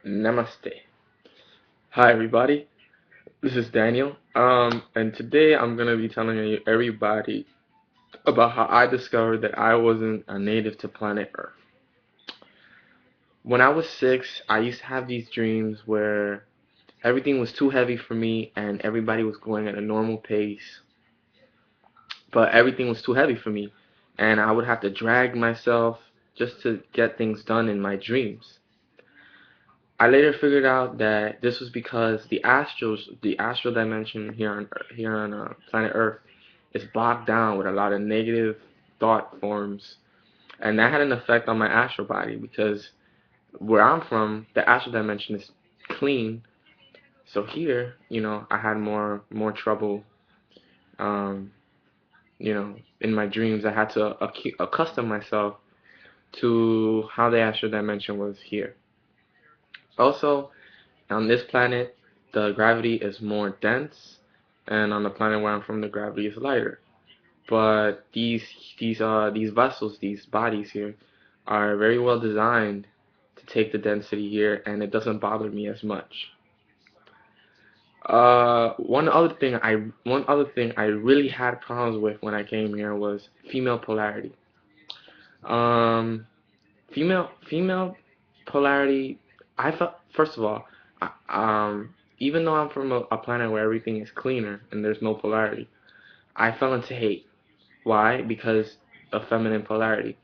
Namaste. Hi everybody, this is Daniel. And today I'm gonna be telling everybody about how I discovered that I wasn't a native to planet Earth. When I was 6, I used to have these dreams where everything was too heavy for me and everybody was going at a normal pace, but everything was too heavy for me, and I would have to drag myself just to get things done in my dreams. I later figured out that this was because the astral dimension here on planet Earth is bogged down with a lot of negative thought forms, and that had an effect on my astral body because where I'm from, the astral dimension is clean. So here, I had more trouble. Um, in my dreams, I had to accustom myself to how the astral dimension was here. Also, on this planet, the gravity is more dense, and on the planet where I'm from, the gravity is lighter. But these vessels, these bodies here, are very well designed to take the density here, and it doesn't bother me as much. One other thing I really had problems with when I came here was female polarity. Um, female polarity. I felt first of all, even though I'm from a planet where everything is cleaner and there's no polarity, I fell into hate. Why? Because of feminine polarity.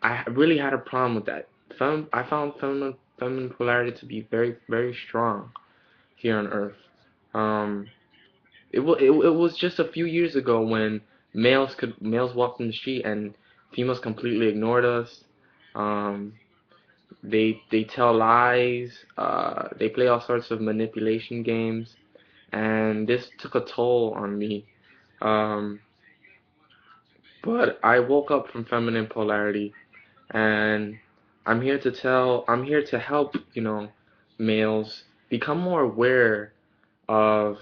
I really had a problem with that. I found feminine polarity to be very strong here on Earth. Um, it was just a few years ago when males walked in the street and females completely ignored us. Um, they tell lies. They play all sorts of manipulation games, and this took a toll on me. Um, but I woke up from feminine polarity, and I'm here to help, males become more aware of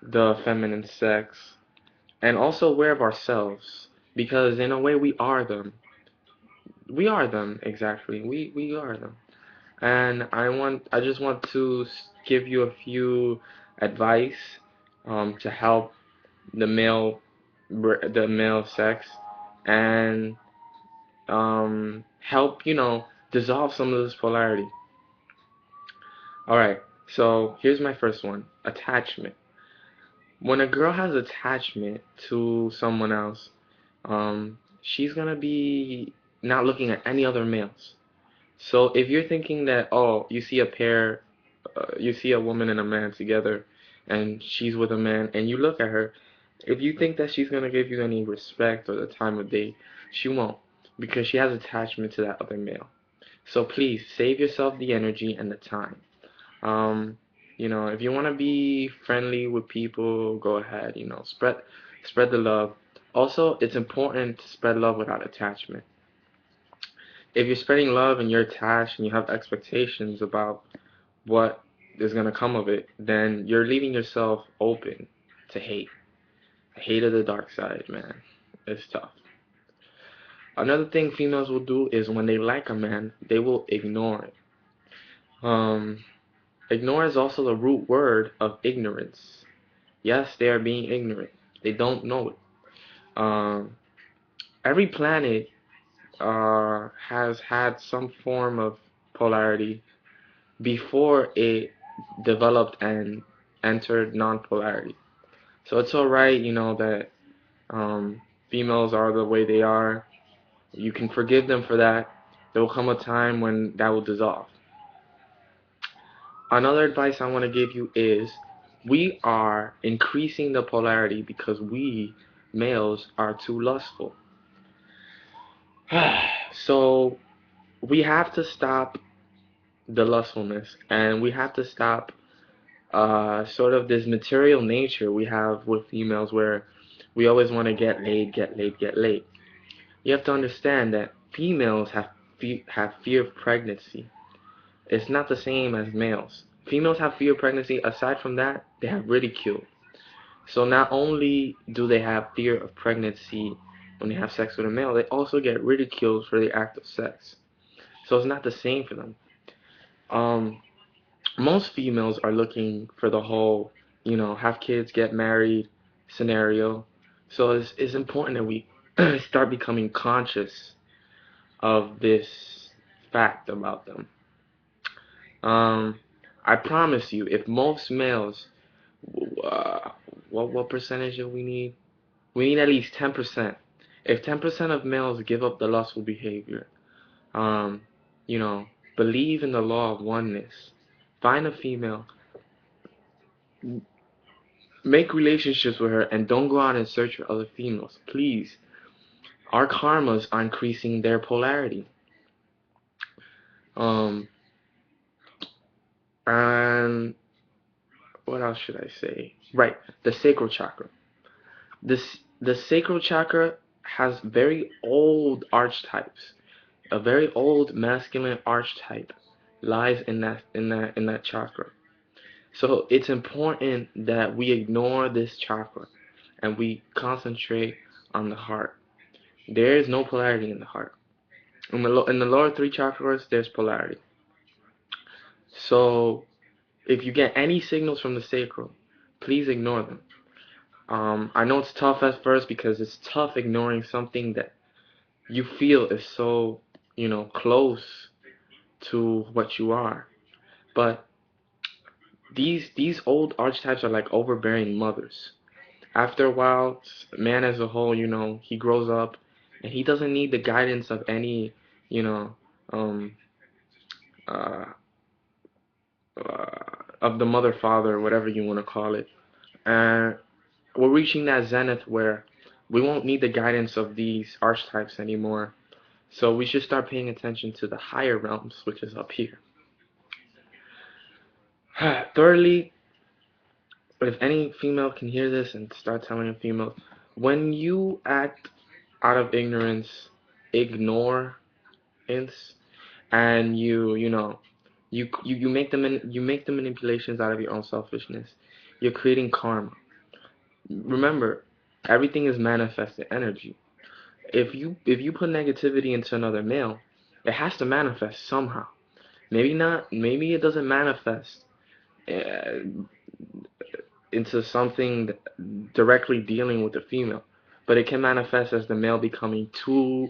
the feminine sex and also aware of ourselves, because in a way we are them. We are them, exactly. We are them. And I just want to give you a few advice to help the male sex, and help dissolve some of this polarity. All right, so here's my first one: attachment. When a girl has attachment to someone else, she's gonna be not looking at any other males. So if you're thinking that, oh, you see a woman and a man together, and she's with a man, and you look at her, if you think that she's gonna give you any respect or the time of day, she won't, because she has attachment to that other male. So please save yourself the energy and the time. Um, if you want to be friendly with people, go ahead. Spread the love. Also, it's important to spread love without attachment. If you're spreading love and you're attached and you have expectations about what is gonna come of it, then you're leaving yourself open to hate. Hate of the dark side, man. It's tough. Another thing females will do is when they like a man, they will ignore it. Um, Ignore is also the root word of ignorance. Yes, they are being ignorant. They don't know it. Um, every planet has had some form of polarity before it developed and entered non-polarity. So it's alright, that females are the way they are. You can forgive them for that. There will come a time when that will dissolve. Another advice I want to give you is we are increasing the polarity because we males are too lustful. So we have to stop the lustfulness, and we have to stop sort of this material nature we have with females where we always want to get laid, get laid, get laid. You have to understand that females have fear of pregnancy. It's not the same as males. Females have fear of pregnancy. Aside from that, they have ridicule. So not only do they have fear of pregnancy when they have sex with a male, they also get ridiculed for the act of sex. So it's not the same for them. Um, most females are looking for the whole, have kids, get married scenario. So it's important that we start becoming conscious of this fact about them. Um, I promise you, if most males, uh, what percentage do we need? We need at least 10%. If 10% of males give up the lustful behavior, um, you know, believe in the law of oneness, find a female, make relationships with her, and don't go out and search for other females. Please, our karmas are increasing their polarity. Um, and what else should I say? Right, the sacral chakra. The sacral chakra has very old archetypes. A very old masculine archetype lies in that chakra. So it's important that we ignore this chakra and we concentrate on the heart. There is no polarity in the heart. In the lower three chakras, there's polarity. So if you get any signals from the sacral, please ignore them. I know it's tough at first because it's tough ignoring something that you feel is so, close to what you are. But these old archetypes are like overbearing mothers. After a while, man as a whole, he grows up and he doesn't need the guidance of any, you know, um, uh, of the mother, father, whatever you want to call it. And we're reaching that zenith where we won't need the guidance of these archetypes anymore. So we should start paying attention to the higher realms, which is up here. Thirdly, but if any female can hear this and start telling a female, when you act out of ignorance, ignore ins, and you make the manipulations out of your own selfishness, you're creating karma. Remember, everything is manifested energy. If you put negativity into another male, it has to manifest somehow. Maybe not. Maybe it doesn't manifest uh, into something directly dealing with the female, but it can manifest as the male becoming too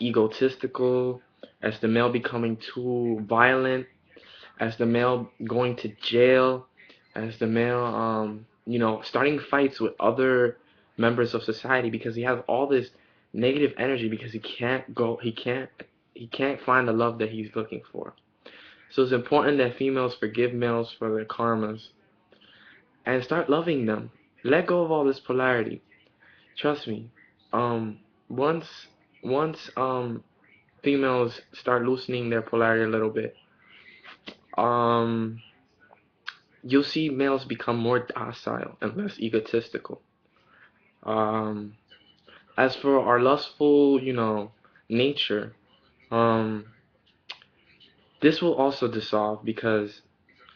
egotistical, as the male becoming too violent, as the male going to jail, as the male starting fights with other members of society because he has all this negative energy because he can't find the love that he's looking for. So it's important that females forgive males for their karmas and start loving them. Let go of all this polarity. Trust me. Um, once once females start loosening their polarity a little bit, um, you'll see males become more docile and less egotistical. Um, as for our lustful, nature, um, this will also dissolve because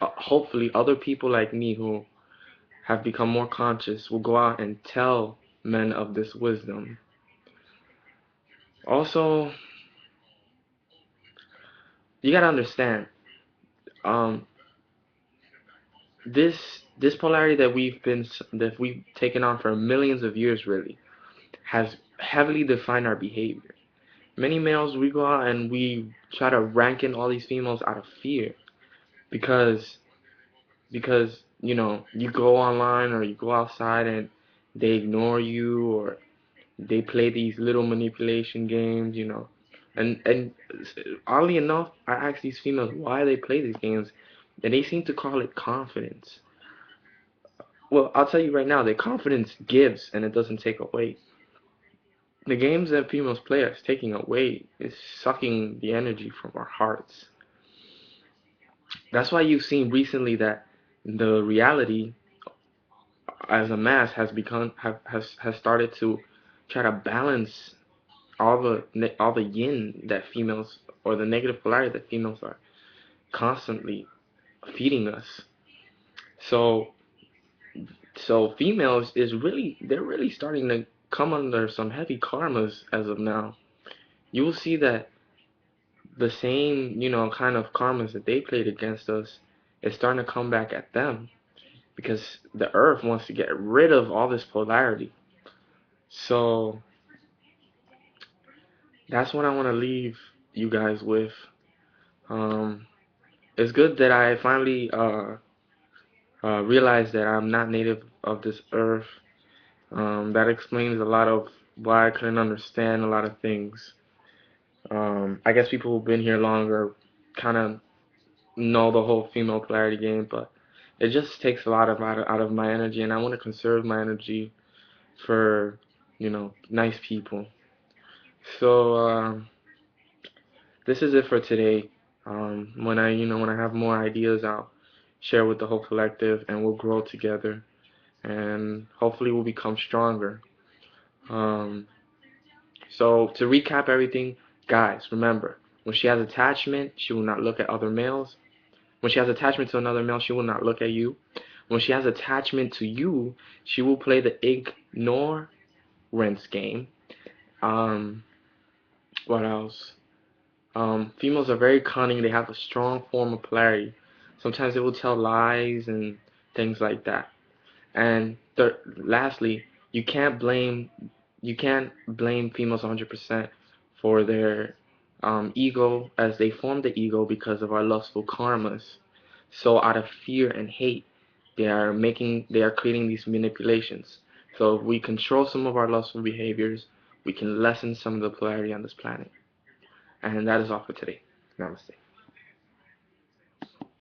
hopefully other people like me who have become more conscious will go out and tell men of this wisdom. Also, you gotta understand, um, this polarity that we've taken on for millions of years really has heavily defined our behavior. Many males, we go out and we try to rank in all these females out of fear because you go online or you go outside and they ignore you or they play these little manipulation games. And oddly enough, I ask these females why they play these games, and they seem to call it confidence. Well, I'll tell you right now, the confidence gives and it doesn't take away. The games that females play is taking away, is sucking the energy from our hearts. That's why you've seen recently that the reality as a mass has started to try to balance all the yin that females or the negative polarity that females are constantly feeding us. So females they're really starting to come under some heavy karmas as of now. You will see that the same, kind of karmas that they played against us is starting to come back at them because the earth wants to get rid of all this polarity. So that's what I want to leave you guys with. Um, it's good that I finally realized that I'm not native of this earth. That explains a lot of why I couldn't understand a lot of things. I guess people who've been here longer kind of know the whole female polarity game, but it just takes a lot of out of my energy, and I want to conserve my energy for, nice people. So this is it for today. When I have more ideas, I'll share with the whole collective, and we'll grow together, and hopefully we'll become stronger. Um, so to recap everything, guys, remember, when she has attachment, she will not look at other males. When she has attachment to another male, she will not look at you. When she has attachment to you, she will play the ignorance game. Um, what else? Females are very cunning. They have a strong form of polarity. Sometimes they will tell lies and things like that. And lastly, you can't blame females 100% for their ego, as they form the ego because of our lustful karmas. So out of fear and hate, they are creating these manipulations. So if we control some of our lustful behaviors, we can lessen some of the polarity on this planet. And that is all for today. Namaste.